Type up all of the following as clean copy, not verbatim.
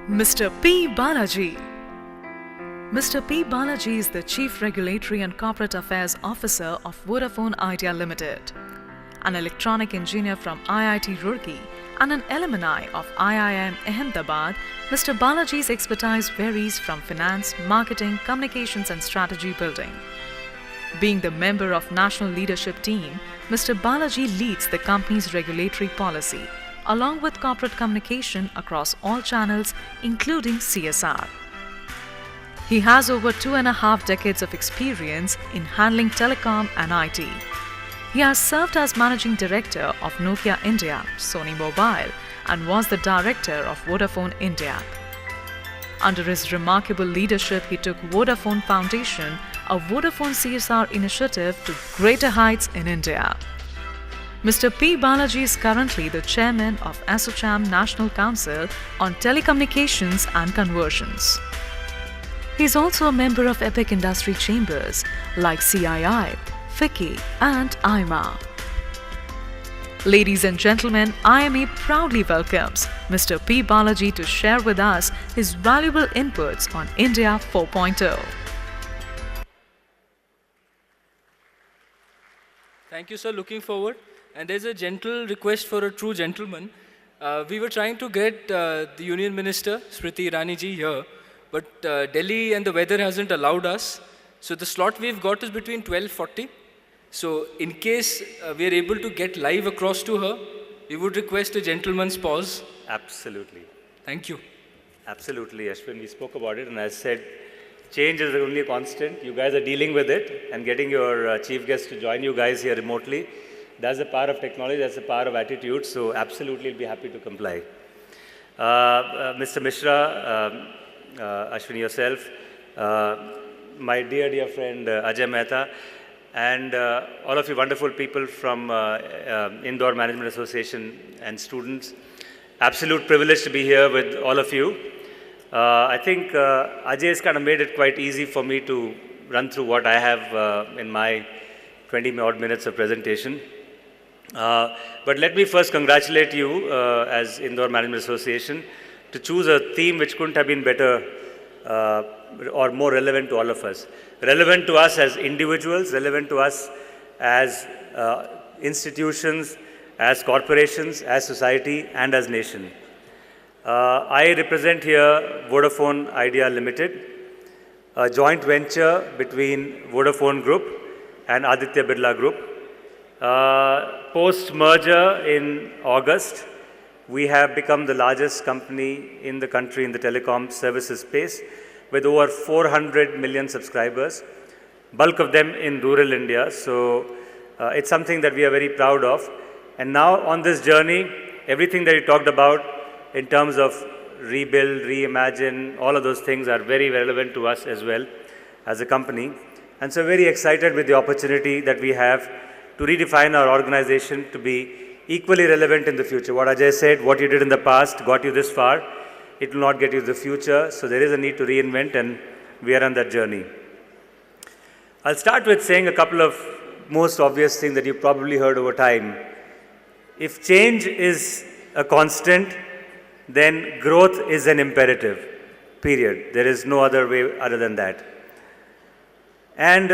Mr. P. Balaji. Mr. P. Balaji is the Chief Regulatory and Corporate Affairs Officer of Vodafone Idea Limited. An electronic engineer from IIT Roorkee and an alumni of IIM Ahmedabad, Mr. Balaji's expertise varies from finance, marketing, communications and strategy building. Being the member of National Leadership Team, Mr. Balaji leads the company's regulatory policy, along with corporate communication across all channels, including CSR. He has over 2.5 decades of experience in handling telecom and IT. He has served as Managing Director of Nokia India, Sony Mobile, and was the Director of Vodafone India. Under his remarkable leadership, he took Vodafone Foundation, a Vodafone CSR initiative, to greater heights in India. Mr. P. Balaji is currently the Chairman of ASSOCHAM National Council on Telecommunications and Conversions. He is also a member of EPIC industry chambers like CII, FICCI and IMA. Ladies and gentlemen, IMA proudly welcomes Mr. P. Balaji to share with us his valuable inputs on India 4.0. Thank you, sir. Looking forward. And there's a gentle request for a true gentleman. We were trying to get the Union Minister, Smriti Irani ji, here, but Delhi and the weather hasn't allowed us. So the slot we've got is between 12:40. So in case we are able to get live across to her, we would request a gentleman's pause. Absolutely. Thank you. Absolutely, Ashwin. We spoke about it, and I said, change is the only constant. You guys are dealing with it, and getting your chief guest to join you guys here remotely. That's the power of technology, that's the power of attitude, so absolutely I'll be happy to comply. Mr. Mishra, Ashwini yourself, my dear friend Ajay Mehta, and all of you wonderful people from Indore Management Association and students. Absolute privilege to be here with all of you. I think Ajay has kind of made it quite easy for me to run through what I have in my 20-odd minutes of presentation. But let me first congratulate you as Indore Management Association to choose a theme which couldn't have been better or more relevant to all of us. Relevant to us as individuals, relevant to us as institutions, as corporations, as society and as nation. I represent here Vodafone Idea Limited, a joint venture between Vodafone Group and Aditya Birla Group. Post-merger in August, we have become the largest company in the country in the telecom services space with over 400 million subscribers, bulk of them in rural India. So it's something that we are very proud of. And now on this journey, everything that you talked about in terms of rebuild, reimagine, all of those things are very relevant to us as well as a company. And so very excited with the opportunity that we have to redefine our organization to be equally relevant in the future. What Ajay said, what you did in the past got you this far, it will not get you to the future, so there is a need to reinvent and we are on that journey. I'll start with saying a couple of most obvious things that you've probably heard over time. If change is a constant, then growth is an imperative, period. There is no other way other than that. And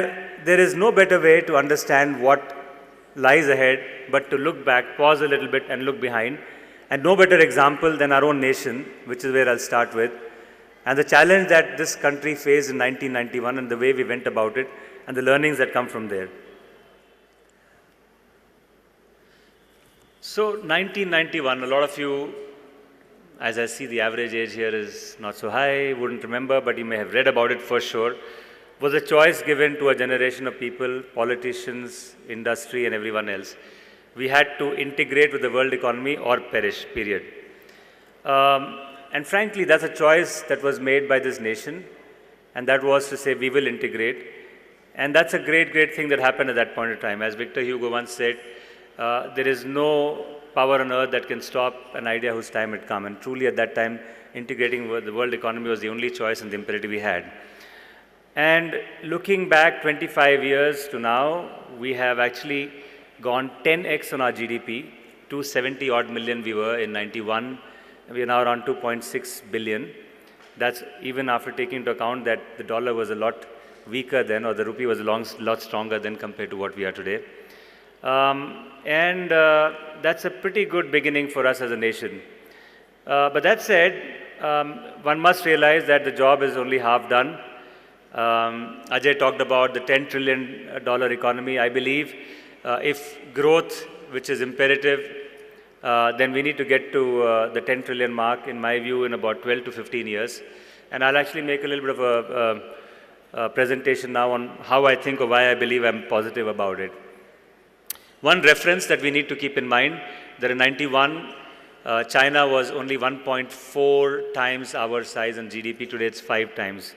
there is no better way to understand what lies ahead, but to look back, pause a little bit and look behind. And no better example than our own nation, which is where I'll start with, and the challenge that this country faced in 1991 and the way we went about it and the learnings that come from there. So 1991, a lot of you, as I see the average age here is not so high, wouldn't remember, but you may have read about it for sure, was a choice given to a generation of people, politicians, industry, and everyone else. We had to integrate with the world economy or perish, period. And frankly, that's a choice that was made by this nation, and that was to say we will integrate. And that's a great thing that happened at that point in time. As Victor Hugo once said, there is no power on earth that can stop an idea whose time had come. And truly at that time, integrating with the world economy was the only choice and the imperative we had. And looking back 25 years to now, we have actually gone 10x on our GDP, 270 odd million we were in 91, We are now around 2.6 billion. That's even after taking into account that the dollar was a lot weaker then, or the rupee was a lot stronger than compared to what we are today. That's a pretty good beginning for us as a nation. But that said, one must realize that the job is only half done. Ajay talked about the $10 trillion economy. I believe if growth, which is imperative, then we need to get to the 10 trillion mark, in my view, in about 12 to 15 years. And I'll actually make a little bit of a presentation now on how I think or why I believe I'm positive about it. One reference that we need to keep in mind, that in 91, China was only 1.4 times our size in GDP. Today it's 5 times.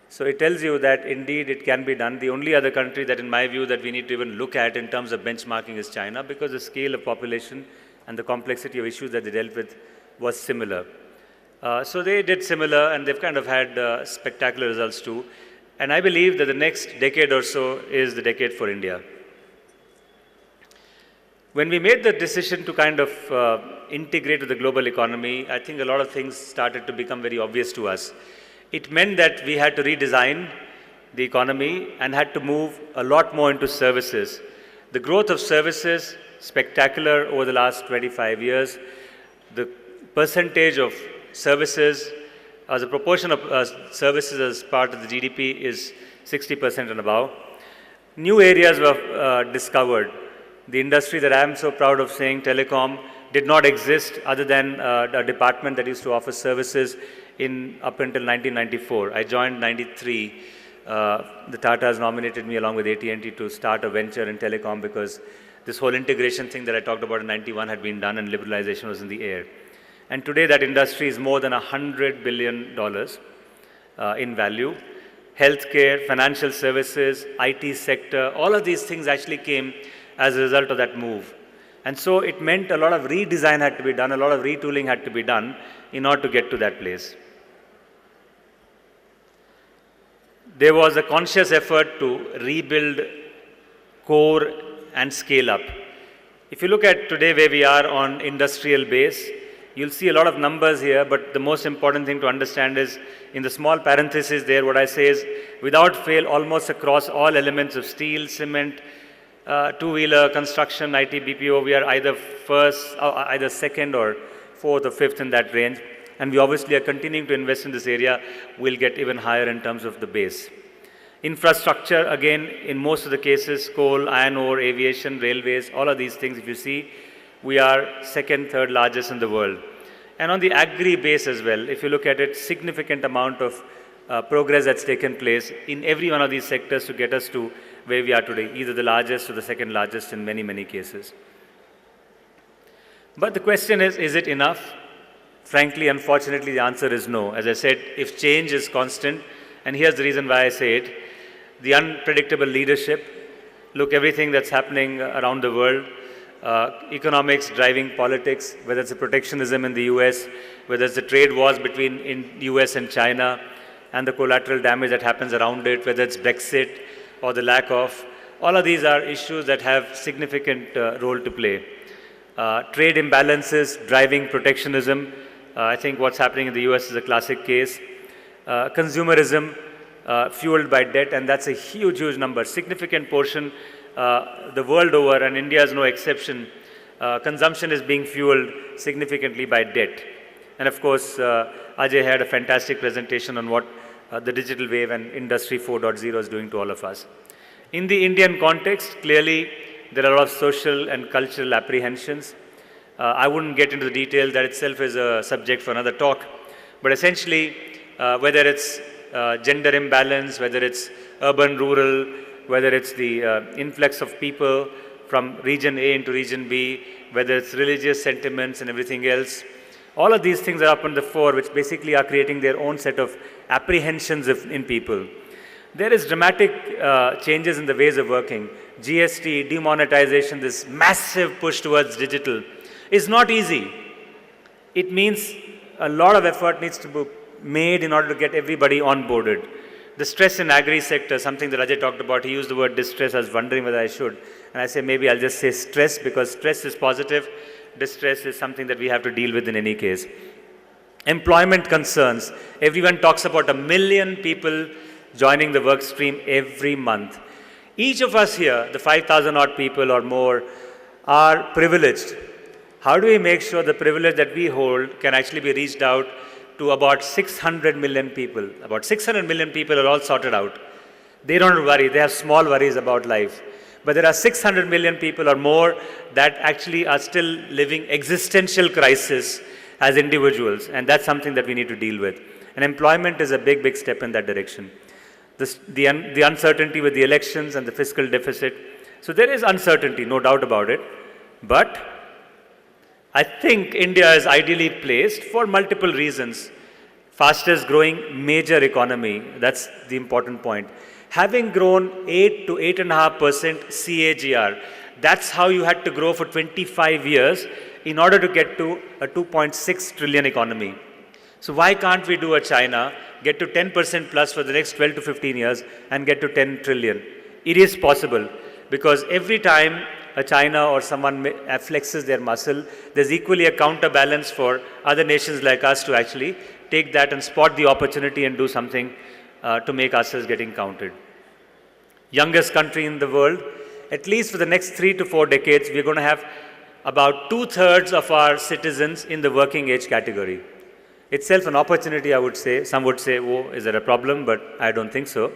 So it tells you that indeed it can be done. The only other country that, in my view, that we need to even look at in terms of benchmarking is China, because the scale of population and the complexity of issues that they dealt with was similar. So they did similar, and they've kind of had spectacular results too. And I believe that the next decade or so is the decade for India. When we made the decision to kind of integrate with the global economy, I think a lot of things started to become very obvious to us. It meant that we had to redesign the economy and had to move a lot more into services. The growth of services, spectacular over the last 25 years. The percentage of services, as a proportion of services as part of the GDP is 60% and above. New areas were discovered. The industry that I am so proud of saying, telecom, did not exist other than a department that used to offer services up until 1994. I joined 93. The Tatas nominated me along with AT&T to start a venture in telecom, because this whole integration thing that I talked about in 91 had been done and liberalization was in the air. And today that industry is more than $100 billion in value. Healthcare, financial services, IT sector, all of these things actually came as a result of that move. And so it meant a lot of redesign had to be done, a lot of retooling had to be done in order to get to that place. There was a conscious effort to rebuild core and scale up. If you look at today where we are on industrial base, you'll see a lot of numbers here, but the most important thing to understand is, in the small parenthesis there, what I say is, without fail, almost across all elements of steel, cement, two-wheeler, construction, IT, BPO, we are either either second or fourth or fifth in that range. And we obviously are continuing to invest in this area. We'll get even higher in terms of the base. Infrastructure, again, in most of the cases, coal, iron ore, aviation, railways, all of these things, if you see, we are second, third largest in the world. And on the agri base as well, if you look at it, significant amount of progress that's taken place in every one of these sectors to get us to where we are today, either the largest or the second largest in many, many cases. But the question is it enough? Frankly, unfortunately, the answer is no. As I said, if change is constant, and here's the reason why I say it, the unpredictable leadership, look, everything that's happening around the world, economics driving politics, whether it's the protectionism in the US, whether it's the trade wars between US and China, and the collateral damage that happens around it, whether it's Brexit or the lack of, all of these are issues that have significant role to play. Trade imbalances driving protectionism. I think what's happening in the US is a classic case. Consumerism fueled by debt, and that's a huge, huge number. Significant portion the world over, and India is no exception. Consumption is being fueled significantly by debt. And of course, Ajay had a fantastic presentation on what the digital wave and Industry 4.0 is doing to all of us. In the Indian context, clearly, there are a lot of social and cultural apprehensions. I wouldn't get into the detail, that itself is a subject for another talk. But essentially, whether it's gender imbalance, whether it's urban, rural, whether it's the influx of people from region A into region B, whether it's religious sentiments and everything else, all of these things are up on the fore, which basically are creating their own set of apprehensions in people. There is dramatic changes in the ways of working. GST, demonetization, this massive push towards digital is not easy. It means a lot of effort needs to be made in order to get everybody onboarded. The stress in agri sector, something that Ajay talked about, he used the word distress. I was wondering whether I should. And I say maybe I'll just say stress, because stress is positive. Distress is something that we have to deal with in any case. Employment concerns. Everyone talks about 1 million people joining the work stream every month. Each of us here, the 5,000 odd people or more, are privileged. How do we make sure the privilege that we hold can actually be reached out to about 600 million people? About 600 million people are all sorted out. They don't worry, they have small worries about life. But there are 600 million people or more that actually are still living existential crisis as individuals, and that's something that we need to deal with. And employment is a big, big step in that direction. The uncertainty with the elections and the fiscal deficit. So there is uncertainty, no doubt about it. But I think India is ideally placed for multiple reasons. Fastest growing major economy, that's the important point. Having grown 8 to 8.5% CAGR, that's how you had to grow for 25 years in order to get to a 2.6 trillion economy. So why can't we do a China, get to 10% plus for the next 12 to 15 years and get to 10 trillion? It is possible because every time a China or someone flexes their muscle, there's equally a counterbalance for other nations like us to actually take that and spot the opportunity and do something to make ourselves getting counted. Youngest country in the world, at least for the next 3 to 4 decades, we're going to have about 2/3 of our citizens in the working age category. Itself an opportunity, I would say. Some would say, oh, is there a problem? But I don't think so.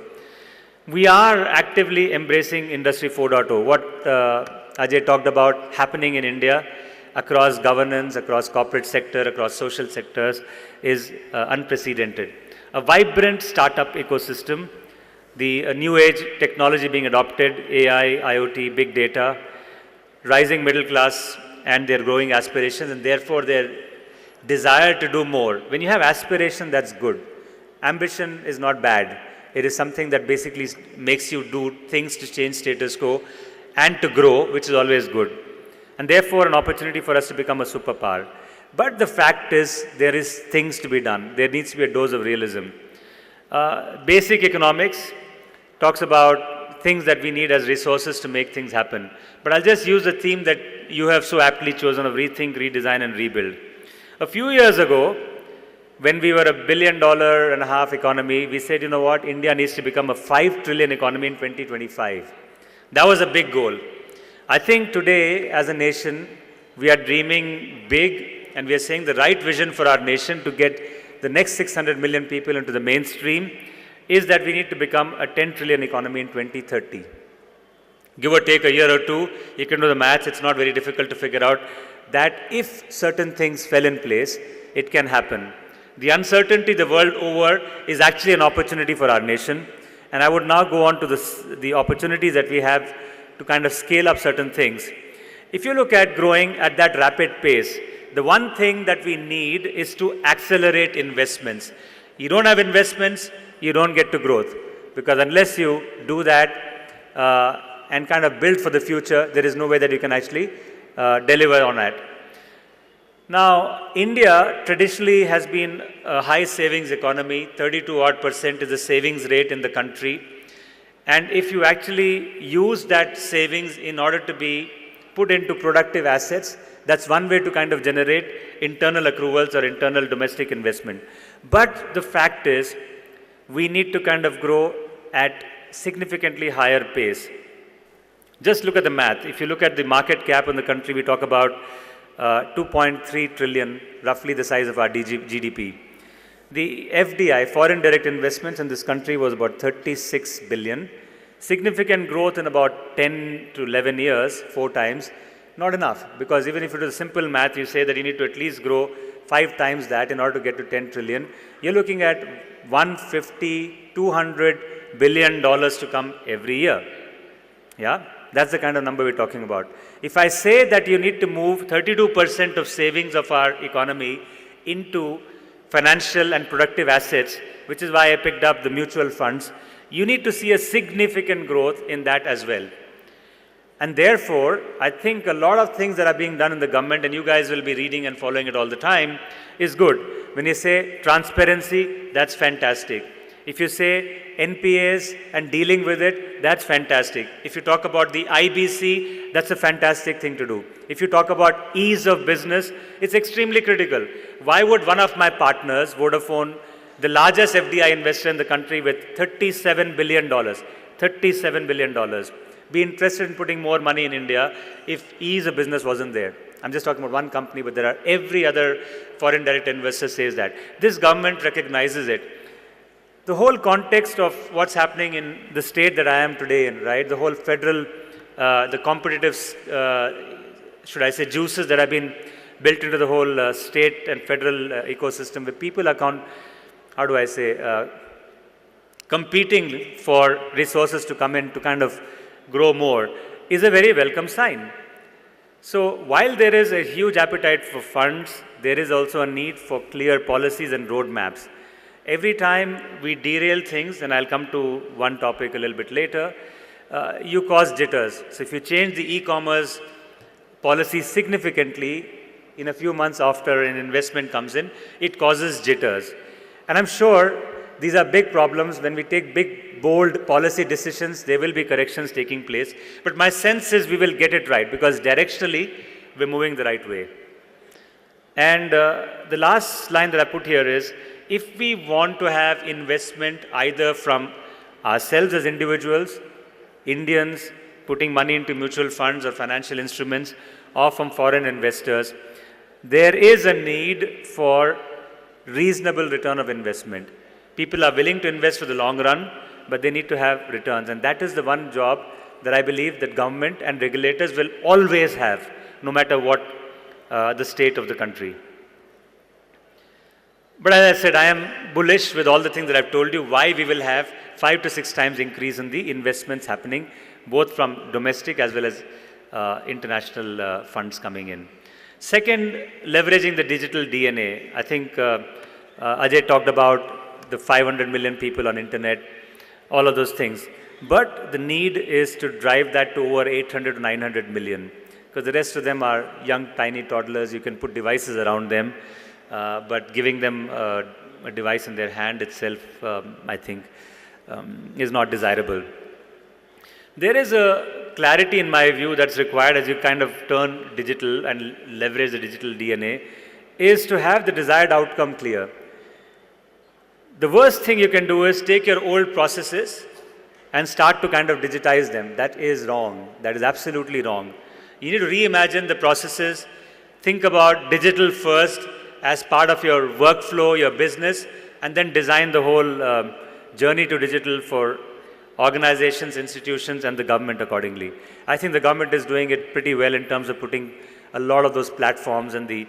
We are actively embracing Industry 4.0. What Ajay talked about happening in India across governance, across corporate sector, across social sectors is unprecedented. A vibrant startup ecosystem, the new age technology being adopted, AI, IoT, big data, rising middle class and their growing aspirations and therefore their desire to do more. When you have aspiration, that's good. Ambition is not bad. It is something that basically makes you do things to change status quo and to grow, which is always good. And therefore, an opportunity for us to become a superpower. But the fact is, there is things to be done. There needs to be a dose of realism. Basic economics talks about things that we need as resources to make things happen. But I'll just use the theme that you have so aptly chosen of rethink, redesign, and rebuild. A few years ago, when we were $1.5 billion economy, we said, you know what, India needs to become a 5 trillion economy in 2025. That was a big goal. I think today, as a nation, we are dreaming big and we are saying the right vision for our nation to get the next 600 million people into the mainstream is that we need to become a 10 trillion economy in 2030. Give or take a year or two, you can do the maths, it's not very difficult to figure out that if certain things fell in place, it can happen. The uncertainty the world over is actually an opportunity for our nation. And I would now go on to the opportunities that we have to kind of scale up certain things. If you look at growing at that rapid pace, the one thing that we need is to accelerate investments. You don't have investments, you don't get to growth. Because unless you do that and kind of build for the future, there is no way that you can actually deliver on that. Now, India traditionally has been a high savings economy. 32% is the savings rate in the country. And if you actually use that savings in order to be put into productive assets, that's one way to kind of generate internal accruals or internal domestic investment. But the fact is, we need to kind of grow at significantly higher pace. Just look at the math. If you look at the market cap in the country, we talk about 2.3 trillion, roughly the size of our GDP. The FDI, foreign direct investments in this country was about 36 billion. Significant growth in about 10 to 11 years, 4 times. Not enough, because even if it is simple math, you say that you need to at least grow 5 times that in order to get to 10 trillion. You're looking at 150, 200 billion dollars to come every year. Yeah, that's the kind of number we're talking about. If I say that you need to move 32% of savings of our economy into financial and productive assets, which is why I picked up the mutual funds, you need to see a significant growth in that as well. And therefore, I think a lot of things that are being done in the government, and you guys will be reading and following it all the time, is good. When you say transparency, that's fantastic. If you say NPAs and dealing with it, that's fantastic. If you talk about the IBC, that's a fantastic thing to do. If you talk about ease of business, it's extremely critical. Why would one of my partners, Vodafone, the largest FDI investor in the country with $37 billion, $37 billion, be interested in putting more money in India if ease of business wasn't there? I'm just talking about one company, but there are every other foreign direct investor says that. This government recognizes it. The whole context of what's happening in the state that I am today in, right? The whole federal, the competitive, should I say, juices that have been built into the whole state and federal ecosystem, where people are, how do I say, competing for resources to come in to kind of grow more, is a very welcome sign. So while there is a huge appetite for funds, there is also a need for clear policies and roadmaps. Every time we derail things, and I'll come to one topic a little bit later, you cause jitters. So if you change the e-commerce policy significantly in a few months after an investment comes in, it causes jitters. And I'm sure these are big problems. When we take big, bold policy decisions, there will be corrections taking place. But my sense is we will get it right, because directionally, we're moving the right way. And the last line that I put here is, if we want to have investment either from ourselves as individuals, Indians putting money into mutual funds or financial instruments, or from foreign investors, there is a need for reasonable return of investment. People are willing to invest for the long run, but they need to have returns. And that is the one job that I believe that government and regulators will always have, no matter what the state of the country. But as I said, I am bullish with all the things that I've told you, why we will have 5 to 6 times increase in the investments happening, both from domestic as well as international funds coming in. Second, leveraging the digital DNA. I think Ajay talked about the 500 million people on internet, all of those things. But the need is to drive that to over 800 to 900 million, because the rest of them are young, tiny toddlers. You can put devices around them, but giving them a device in their hand itself, I think, is not desirable. There is a clarity, in my view, that's required as you kind of turn digital and leverage the digital DNA, is to have the desired outcome clear. The worst thing you can do is take your old processes and start to kind of digitize them. That is wrong. That is absolutely wrong. You need to reimagine the processes. Think about digital first as part of your workflow, your business, and then design the whole journey to digital for organizations, institutions, and the government accordingly. I think the government is doing it pretty well in terms of putting a lot of those platforms, and the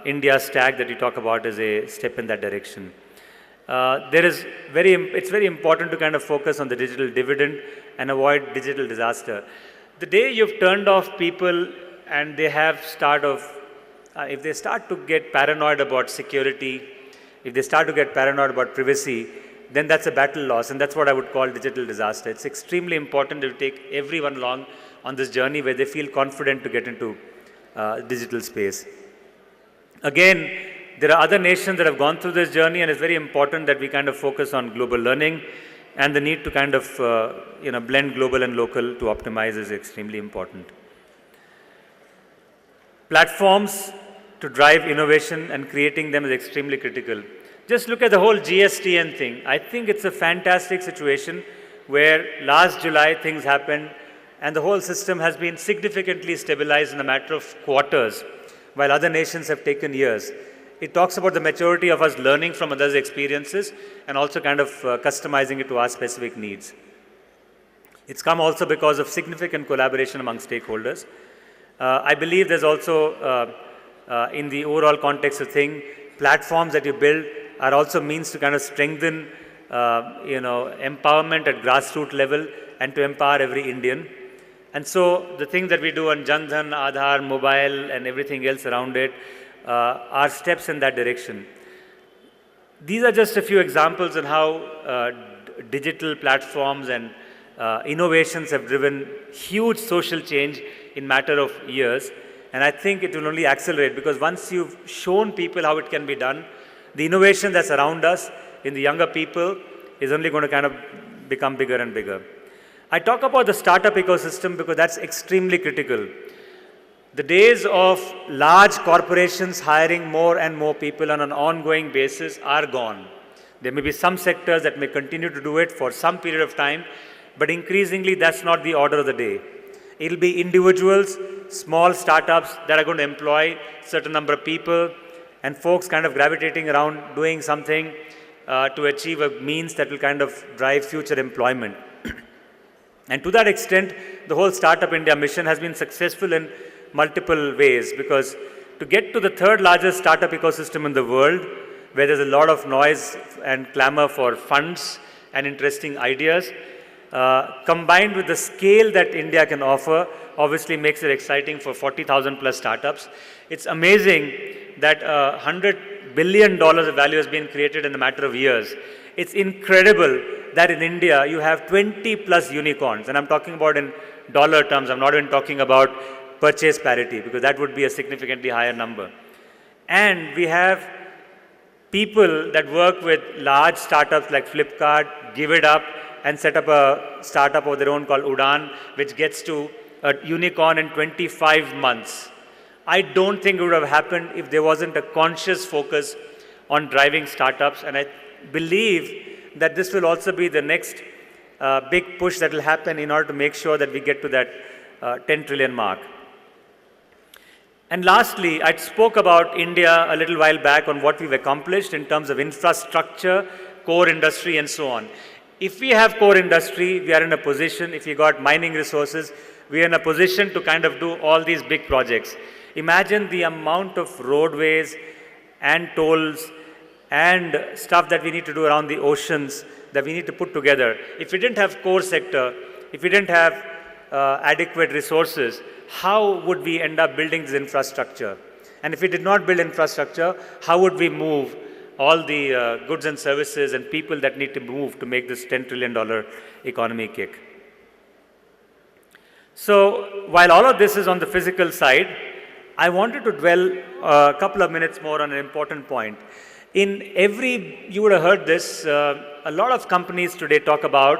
India stack that you talk about is a step in that direction. It's very important to kind of focus on the digital dividend and avoid digital disaster. The day you've turned off people and they have if they start to get paranoid about security, if they start to get paranoid about privacy, then that's a battle lost, and that's what I would call digital disaster. It's extremely important to take everyone along on this journey where they feel confident to get into digital space. Again, there are other nations that have gone through this journey, and it's very important that we kind of focus on global learning, and the need to kind of blend global and local to optimize is extremely important. Platforms to drive innovation and creating them is extremely critical. Just look at the whole GSTN thing. I think it's a fantastic situation where last July things happened and the whole system has been significantly stabilized in a matter of quarters, while other nations have taken years. It talks about the maturity of us learning from others' experiences and also kind of customizing it to our specific needs. It's come also because of significant collaboration among stakeholders. I believe there's also, in the overall context of things, platforms that you build are also means to kind of strengthen, empowerment at grassroots level and to empower every Indian. And so the things that we do on Jan Dhan, Aadhaar, mobile, and everything else around it are steps in that direction. These are just a few examples on how digital platforms and innovations have driven huge social change in matter of years. And I think it will only accelerate, because once you've shown people how it can be done, the innovation that's around us in the younger people is only going to kind of become bigger and bigger. I talk about the startup ecosystem because that's extremely critical. The days of large corporations hiring more and more people on an ongoing basis are gone. There may be some sectors that may continue to do it for some period of time, but increasingly that's not the order of the day. It'll be individuals, small startups that are going to employ a certain number of people and folks kind of gravitating around doing something to achieve a means that will kind of drive future employment. And to that extent, the whole Startup India mission has been successful in multiple ways, because to get to the third largest startup ecosystem in the world, where there's a lot of noise and clamor for funds and interesting ideas, combined with the scale that India can offer, obviously makes it exciting for 40,000 plus startups. It's amazing that $100 billion of value has been created in a matter of years. It's incredible that in India you have 20 plus unicorns, and I'm talking about in dollar terms. I'm not even talking about purchase parity, because that would be a significantly higher number. And we have people that work with large startups like Flipkart, give it up, and set up a startup of their own called Udaan, which gets to a unicorn in 25 months. I don't think it would have happened if there wasn't a conscious focus on driving startups, and I believe that this will also be the next big push that will happen in order to make sure that we get to that 10 trillion mark. And lastly, I spoke about India a little while back on what we've accomplished in terms of infrastructure, core industry, and so on. If we have core industry, we are in a position, if we got mining resources, we are in a position to kind of do all these big projects. Imagine the amount of roadways and tolls and stuff that we need to do around the oceans that we need to put together. If we didn't have core sector, if we didn't have adequate resources, how would we end up building this infrastructure? And if we did not build infrastructure, how would we move all the goods and services and people that need to move to make this $10 trillion economy kick? So while all of this is on the physical side, I wanted to dwell a couple of minutes more on an important point. You would have heard this, a lot of companies today talk about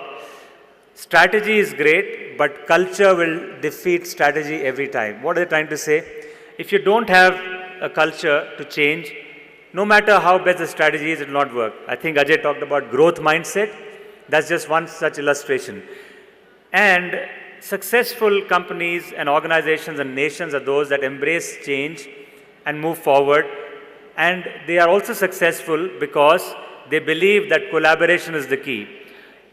strategy is great, but culture will defeat strategy every time. What are they trying to say? If you don't have a culture to change, no matter how best the strategy is, it will not work. I think Ajay talked about growth mindset. That's just one such illustration. And successful companies and organizations and nations are those that embrace change and move forward. And they are also successful because they believe that collaboration is the key.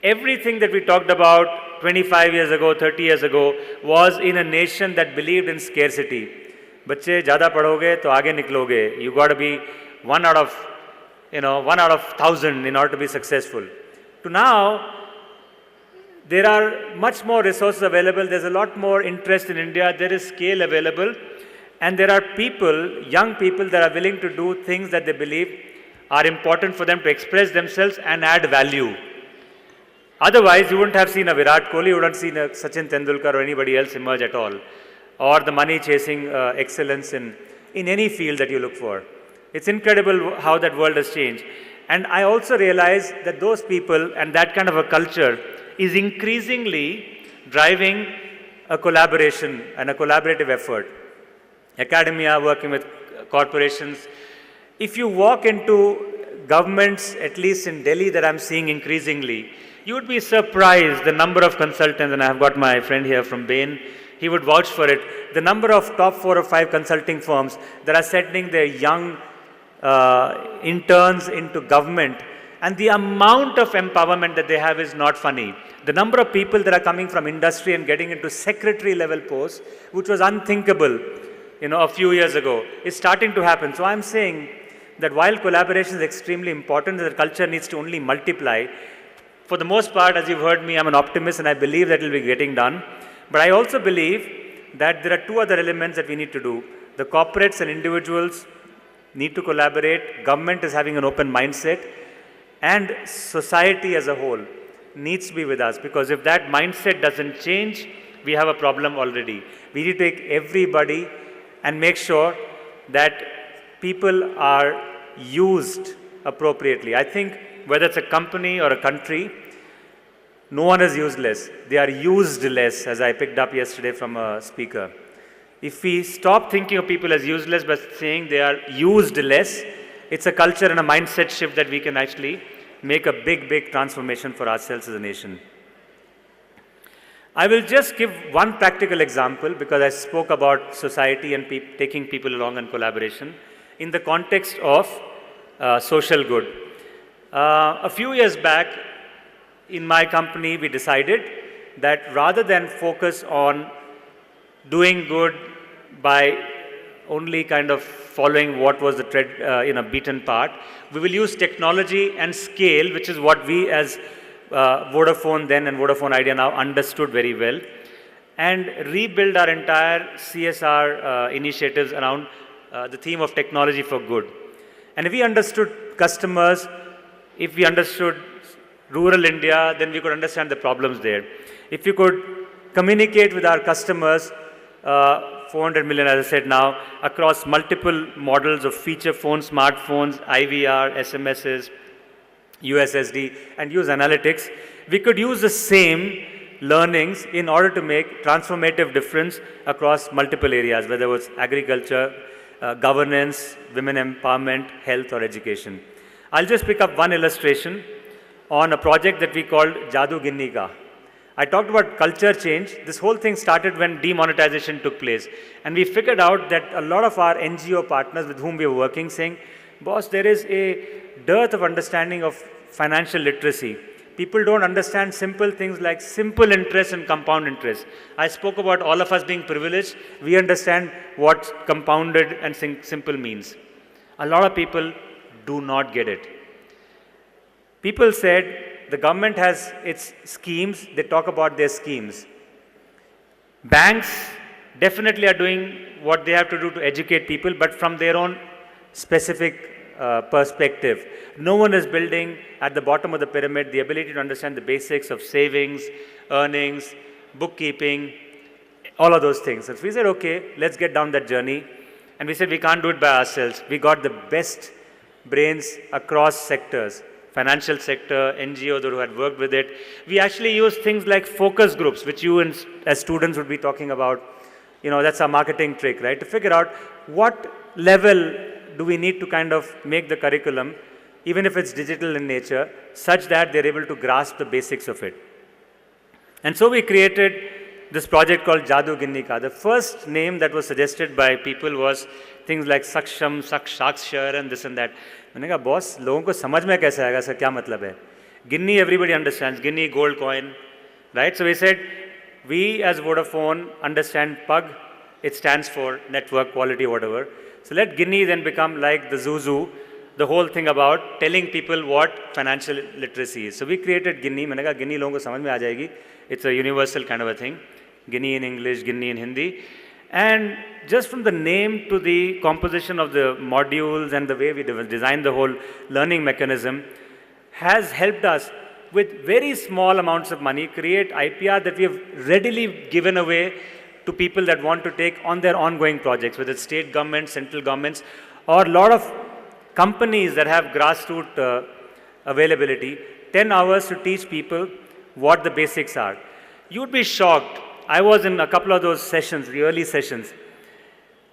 Everything that we talked about 25 years ago, 30 years ago, was in a nation that believed in scarcity. बच्चे ज़्यादा पढ़ोगे तो आगे निकलोगे. You got to be one out of 1,000 in order to be successful. To now, there are much more resources available. There's a lot more interest in India. There is scale available. And there are people, young people, that are willing to do things that they believe are important for them to express themselves and add value. Otherwise, you wouldn't have seen a Virat Kohli, you wouldn't seen a Sachin Tendulkar or anybody else emerge at all. Or the money-chasing excellence in any field that you look for. It's incredible how that world has changed. And I also realize that those people and that kind of a culture is increasingly driving a collaboration and a collaborative effort. Academia, working with corporations. If you walk into governments, at least in Delhi that I'm seeing increasingly, you would be surprised the number of consultants, and I've got my friend here from Bain, he would vouch for it, the number of top 4 or 5 consulting firms that are sending their young interns into government, and the amount of empowerment that they have is not funny. The number of people that are coming from industry and getting into secretary level posts, which was unthinkable, a few years ago, is starting to happen. So I'm saying that while collaboration is extremely important, the culture needs to only multiply. For the most part, as you've heard me, I'm an optimist and I believe that it will be getting done. But I also believe that there are 2 other elements that we need to do. The corporates and individuals need to collaborate. Government is having an open mindset. And society as a whole needs to be with us, because if that mindset doesn't change, we have a problem already. We need to take everybody and make sure that people are used appropriately. I think whether it's a company or a country, no one is useless. They are used less, as I picked up yesterday from a speaker. If we stop thinking of people as useless but saying they are used less, it's a culture and a mindset shift that we can actually make a big, big transformation for ourselves as a nation. I will just give one practical example because I spoke about society and taking people along and collaboration in the context of social good. A few years back, in my company, we decided that rather than focus on doing good by only kind of following what was the beaten path, we will use technology and scale, which is what we as Vodafone then and Vodafone Idea now understood very well, and rebuild our entire CSR initiatives around the theme of technology for good. And if we understood customers, if we understood rural India, then we could understand the problems there. If we could communicate with our customers, 400 million, as I said now, across multiple models of feature phones, smartphones, IVR, SMSs, USSD, and use analytics, we could use the same learnings in order to make transformative difference across multiple areas, whether it was agriculture, governance, women empowerment, health, or education. I'll just pick up one illustration on a project that we called Jadoo Ginni Ka. I talked about culture change. This whole thing started when demonetization took place. And we figured out that a lot of our NGO partners with whom we were working saying, boss, there is a dearth of understanding of financial literacy. People don't understand simple things like simple interest and compound interest. I spoke about all of us being privileged. We understand what compounded and simple means. A lot of people do not get it. People said the government has its schemes, they talk about their schemes. Banks definitely are doing what they have to do to educate people, but from their own specific perspective. No one is building at the bottom of the pyramid the ability to understand the basics of savings, earnings, bookkeeping, all of those things. So we said, okay, let's get down that journey. And we said we can't do it by ourselves. We got the best brains across sectors. Financial sector, NGOs who had worked with it. We actually use things like focus groups, which you as students would be talking about. You know, that's our marketing trick, right? To figure out what level do we need to kind of make the curriculum, even if it's digital in nature, such that they're able to grasp the basics of it. And so we created this project called Jadoo Ginni Ka. The first name that was suggested by people was things like Saksham, Sakshar, and this and that. मैंने कहा boss लोगों को समझ में कैसे आएगा sir क्या मतलब है गिन्नी everybody understands Ginni gold coin right so we said we as Vodafone understand PUG it stands for network quality whatever so let Ginni then become like the Zuzu the whole thing about telling people what financial literacy is so we created Ginni मैंने कहा गिन्नी लोगों को समझ में आ जाएगी it's a universal kind of a thing Ginni in English Ginni in Hindi and just from the name to the composition of the modules and the way we designed the whole learning mechanism has helped us with very small amounts of money create IPR that we have readily given away to people that want to take on their ongoing projects, whether it's state governments, central governments, or a lot of companies that have grassroots availability, 10 hours to teach people what the basics are. You would be shocked. I was in a couple of those sessions, the early sessions.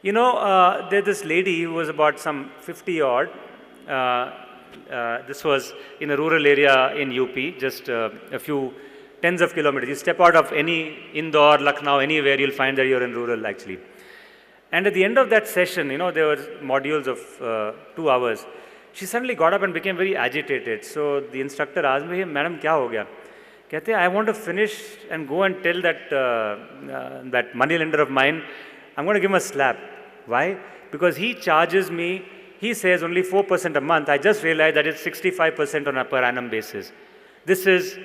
You know, there's this lady who was about some 50 odd. This was in a rural area in UP, just a few tens of kilometers. You step out of any Indore, Lucknow, anywhere, you'll find that you're in rural actually. And at the end of that session, you know, there were modules of 2 hours. She suddenly got up and became very agitated. So the instructor asked me, Madam, kya ho gaya? कहते I want to finish and go and tell that that moneylender of mine, I'm going to give him a slap. Why? Because he charges me, he says only 4% a month. I just realized that it's 65% on a per annum basis. This is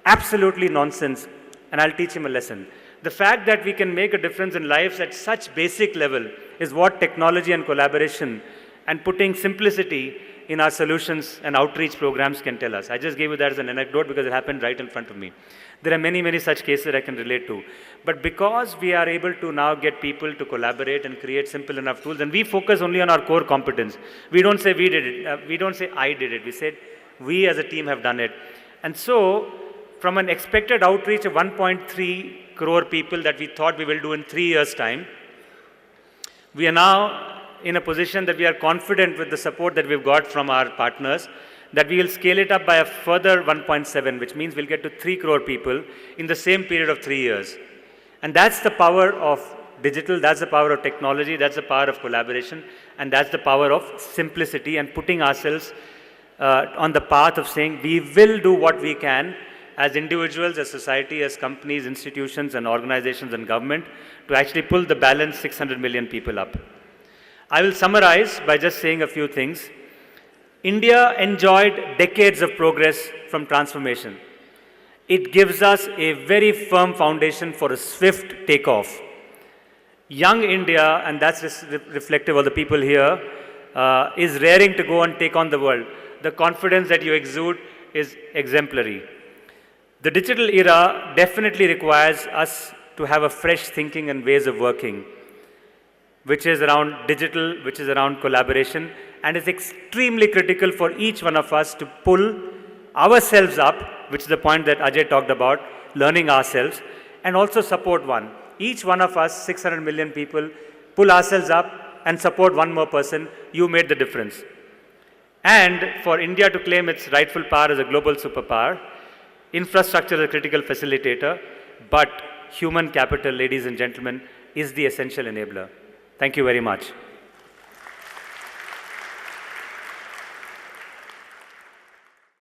absolutely nonsense, and I'll teach him a lesson. The fact that we can make a difference in lives at such basic level is what technology and collaboration and putting simplicity in our solutions and outreach programs can tell us. I just gave you that as an anecdote because it happened right in front of me. There are many, many such cases I can relate to. But because we are able to now get people to collaborate and create simple enough tools, and we focus only on our core competence. We don't say we did it. We don't say I did it. We said, We as a team have done it. And so, from an expected outreach of 1.3 crore people that we thought we will do in 3 years' time, we are now in a position that we are confident with the support that we've got from our partners that we will scale it up by a further 1.7, which means we'll get to 3 crore people in the same period of 3 years. And that's the power of digital, that's the power of technology, that's the power of collaboration, and that's the power of simplicity and putting ourselves on the path of saying we will do what we can as individuals, as society, as companies, institutions and organizations and government to actually pull the balance 600 million people up. I will summarize by just saying a few things. India enjoyed decades of progress from transformation. It gives us a very firm foundation for a swift takeoff. Young India, and that's reflective of the people here, is raring to go and take on the world. The confidence that you exude is exemplary. The digital era definitely requires us to have a fresh thinking and ways of working, which is around digital, which is around collaboration, and is extremely critical for each one of us to pull ourselves up, which is the point that Ajay talked about, learning ourselves, and also support one. Each one of us, 600 million people, pull ourselves up and support one more person. You made the difference. And for India to claim its rightful power as a global superpower, infrastructure is a critical facilitator, but human capital, ladies and gentlemen, is the essential enabler. Thank you very much.